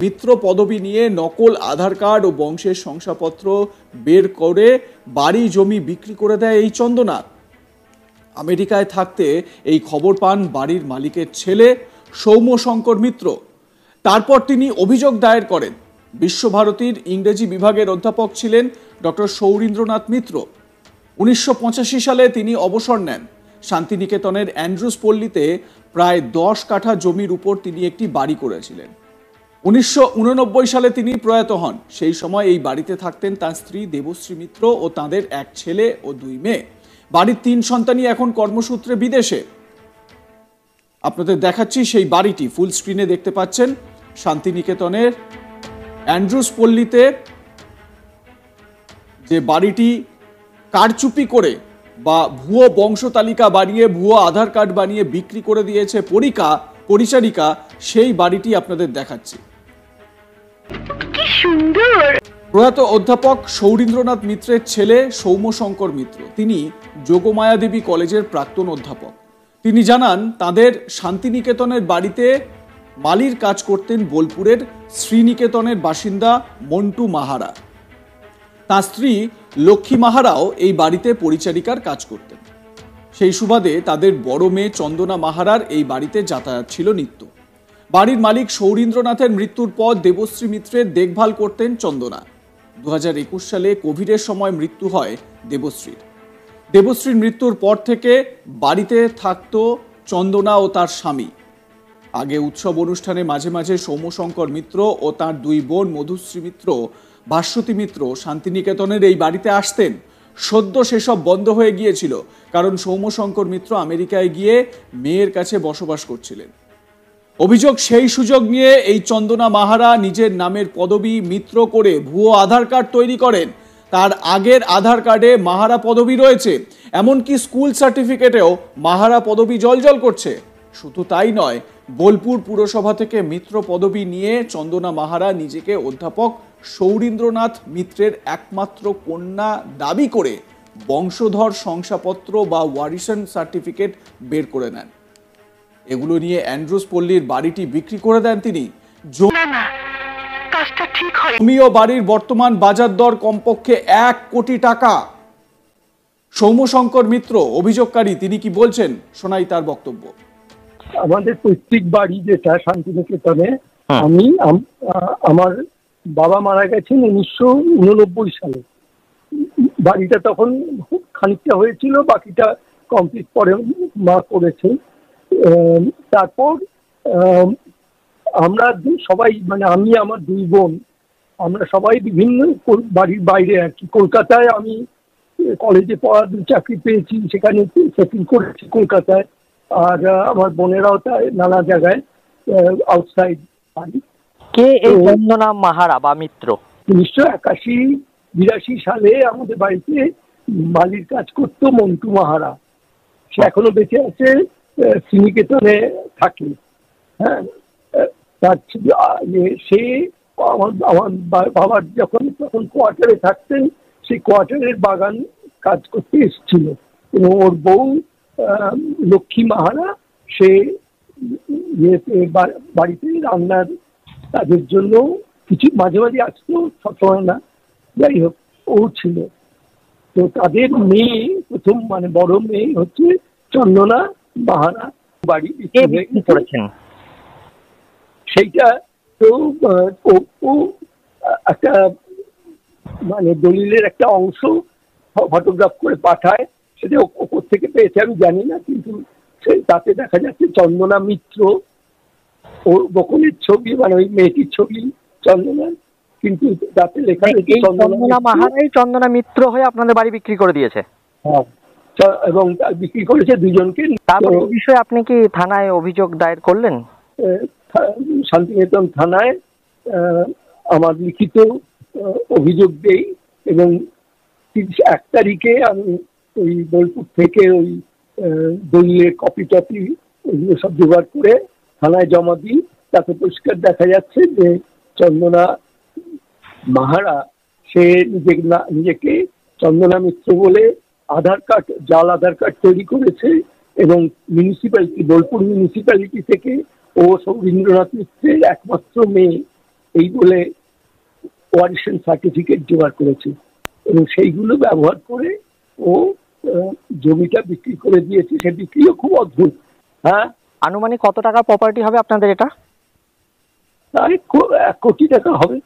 মিত্র পদবি নিয়ে নকল আধার কার্ড ও বংশের শংসাপত্র বের করে বাড়ি জমি বিক্রি করে দেয় এই চন্দনা। আমেরিকায় থাকতে এই খবর পান বাড়ির মালিকের ছেলে সৌম্যশঙ্কর মিত্র। তারপর তিনি অভিযোগ দায়ের করেন। বিশ্বভারতীর ইংরেজি বিভাগের অধ্যাপক ছিলেন ডক্টর সৌরীন্দ্রনাথ মিত্র। 1985 সালে তিনি অবসর নেন। শান্তিনিকেতনের অ্যান্ড্রুস পল্লীতে প্রায় 10 কাঠা জমির উপর তিনি একটি বাড়ি করেছিলেন। 1989 সালে তিনি প্রয়াত হন। সেই সময় এই বাড়িতে থাকতেন তার স্ত্রী দেবশ্রী মিত্র ও তাদের এক ছেলে ও 2 মেয়ে। বাড়ির 3 সন্তানই এখন কর্মসূত্রে বিদেশে। আপনাদের দেখাচ্ছি সেই বাড়িটি, ফুল স্ক্রিনে দেখতে পাচ্ছেন। শান্তিনিকেতনের অ্যান্ড্রুস পল্লীতে যে বাড়িটি কারচুপি করে বা ভুয়ো বংশ তালিকা বানিয়ে ভুয়ো আধার কার্ড বানিয়ে বিক্রি করে দিয়েছে পরিচারিকা, সেই বাড়িটি আপনাদের দেখাচ্ছি। কি সুন্দর! প্রয়াত অধ্যাপক সৌরীন্দ্রনাথ মিত্রের ছেলে সৌম্যশঙ্কর মিত্র, তিনি যোগমায়া দেবী কলেজের প্রাক্তন অধ্যাপক। তিনি জানান তাদের শান্তিনিকেতনের বাড়িতে মালির কাজ করতেন বোলপুরের শ্রীনিকেতনের বাসিন্দা মন্টু মাহারা। তার স্ত্রী লক্ষ্মী মাহারাও এই বাড়িতে পরিচারিকার কাজ করতেন। সেই সুবাদে তাদের বড় মেয়ে চন্দনা মাহারার এই বাড়িতে যাতায়াত ছিল নিত্য। বাড়ির মালিক সৌরীন্দ্রনাথের মৃত্যুর পর দেবশ্রী মিত্রের দেখভাল করতেন চন্দনা। 2021 সালে কোভিডের সময় মৃত্যু হয় দেবশ্রীর। দেবশ্রীর মৃত্যুর পর থেকে বাড়িতে থাকত চন্দনা ও তার স্বামী। আগে উৎসব অনুষ্ঠানে মাঝে মাঝে সৌম্যশঙ্কর মিত্র ও তার 2 বোন মধুশ্রী মিত্র, ভাস্বতী মিত্র শান্তিনিকেতনের এই বাড়িতে আসতেন। সদ্য সেসব বন্ধ হয়ে গিয়েছিল, কারণ সৌম্যশঙ্কর মিত্র আমেরিকায় গিয়ে মেয়ের কাছে বসবাস করছিলেন। অভিযোগ, সেই সুযোগ নিয়ে এই চন্দনা মাহারা নিজের নামের পদবি মিত্র করে ভুয়ো আধার কার্ড তৈরি করেন। তার আগের আধার কার্ডে মাহারা পদবি রয়েছে, এমনকি স্কুল সার্টিফিকেটেও মাহারা পদবি জলজল করছে। শুধু তাই নয়, বোলপুর পুরসভা থেকে মিত্র পদবি নিয়ে চন্দনা মাহারা নিজেকে অধ্যাপক সৌরীন্দ্রনাথ মিত্রের একমাত্র কন্যা দাবি করে বংশধর শংসাপত্র বা ওয়ারিশন সার্টিফিকেট বের করে নেন। এগুলো নিয়ে অ্যান্ড্রুস পল্লীর বাড়িটি বিক্রি করে দেন তিনি। জমি ও বাড়ির বর্তমান বাজার দর কমপক্ষে 1 কোটি টাকা। সৌম্যশঙ্কর মিত্র অভিযোগকারী, তিনি কি বলছেন শোনাই তার বক্তব্য। আমাদের পৈতৃক বাড়ি যেটা শান্তিনিকেতনে, আমার বাবা মারা গেছেন 1989 সালে। বাড়িটা তখন খুব খানিকটা হয়েছিল, বাকিটা কমপ্লিট পরে মা করেছে। তারপর আমরা সবাই, মানে আমি আমার 2 বোন, আমরা সবাই বিভিন্ন বাড়ির বাইরে আর কি, কলকাতায় আমি কলেজে পড়ার চাকরি পেয়েছি, সেখানে সেটেল করেছি কলকাতায়। আর আমার বোনেরাও তাই নানা জায়গায় আউটসাইড বাড়ি। কে এই চন্দনা মাহারা বা মিত্র? 1981-82 সালে আমাদের বাড়িতে মালির কাজ করতো মন্টু মাহারা। সে এখনো বেঁচে আছে, শ্রীনিকেতনে থাকে। হ্যাঁ, সে আমার বাবার তখন কোয়ার্টারে থাকতেন, সেই কোয়ার্টারের বাগান কাজ করতে এসেছিল। এবং ওর বউ লক্ষ্মী মাহারা, সে বাড়িতে রান্নার কাজের জন্য কিছু মাঝে মাঝে আসতো, সবসময় না। যাই হোক, ও ছিল। তো তাদের মেয়ে, প্রথম মানে বড় মেয়ে হচ্ছে চন্দনা মাহারা। বাড়ি বিক্রি করেছেন সেইটা তো ও একটা মানে দলিলের একটা অংশ ফটোগ্রাফ করে পাঠায়, সেটা ওপর থেকে পেয়েছে আমি জানি না, কিন্তু তাতে দেখা যাচ্ছে চন্দনা মিত্র, ও বকুলের ছবি, মানে ওই মেয়েটির ছবি চন্দনা, কিন্তু তাতে লেখা রয়েছে চন্দনা মাহারাই চন্দনা মিত্র হয়ে আপনাদের বাড়ি বিক্রি করে দিয়েছে। হ্যাঁ, এবং বিক্রি করেছে 2 জনকে। তারপর এই বিষয়ে আপনি কি থানায় অভিযোগ দায়ের করলেন? শান্তিনিকেতন থানায় আমার লিখিত অভিযোগ দেই, এবং 1 তারিখে আমি ওই বোলপুর থেকে ওই দলিলের কপি টপি ওইগুলো সব জোগাড় করে থানায় জমা দিই। তাতে পরিষ্কার দেখা যাচ্ছে যে চন্দনা মাহারা সে নিজেকে চন্দনা মিত্র বলে আধার কার্ড, জাল আধার কার্ড তৈরি করেছে, এবং বোলপুর মিউনিসিপ্যালিটি থেকে ও সৌরীন্দ্রনাথ মিত্রের একমাত্র মেয়ে, এই বলে ওয়ারিশন সার্টিফিকেট জোগাড় করেছে এবং সেইগুলো ব্যবহার করে ও জমিটা বিক্রি করে দিয়েছে। সে বিক্রিও খুব অদ্ভুত। হ্যাঁ, আনুমানিক কত টাকার প্রপার্টি হবে আপনাদের এটা? প্রায় 1 কোটি টাকা হবে।